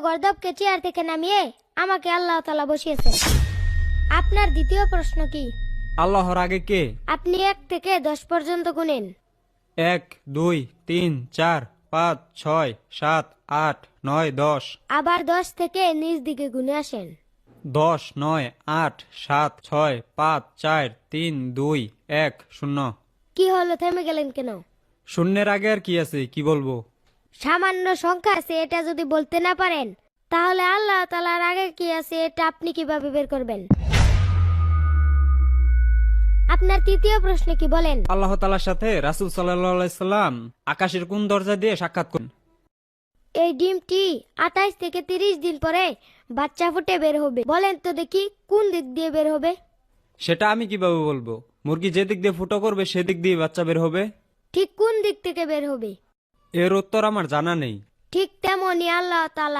গর্দভকে chair থেকে নামিয়ে আমাকে আল্লাহ তাআলা বসিয়েছেন। আপনার দ্বিতীয় প্রশ্ন কি? আল্লাহর আগে কে? আপনি 1 থেকে 10 পর্যন্ত গুনেন। 1 2 3 4 5 6 7 8 9 10। আবার 10 থেকে নিচ দিকে গুনে আসেন। 10 9 8 7 6 5 4 3 2 1 0। কি হলো, থেমে গেলেন কেন? শূন্যের আগে আর কি আছে, কি বলবো? সামান্য সংখ্যা আছে এটা যদি বলতে না পারেন, তাহলে আল্লাহ তাআলার আগে কি আছে এটা আপনি কিভাবে বের করবেন? আপনার তৃতীয় প্রশ্ন কি বলেন? আল্লাহ তাআলার সাথে রাসূল সাল্লাল্লাহু আলাইহি সাল্লাম আকাশের কোন দরজা দিয়ে সাক্ষাৎ করেন? এই ডিমটি 28 থেকে 30 দিন পরে বাচ্চা ফুটে বের হবে। বলেন তো দেখি কোন দিক দিয়ে বের হবে? সেটা আমি কিভাবে বলবো? মুরগি যে দিক দিয়ে ফুটো করবে সেদিক দিয়ে বাচ্চা বের হবে। ঠিক কোন দিক থেকে বের হবে? এর উত্তর আমার জানা নেই। ঠিক তেমনই আল্লাহ তাআলা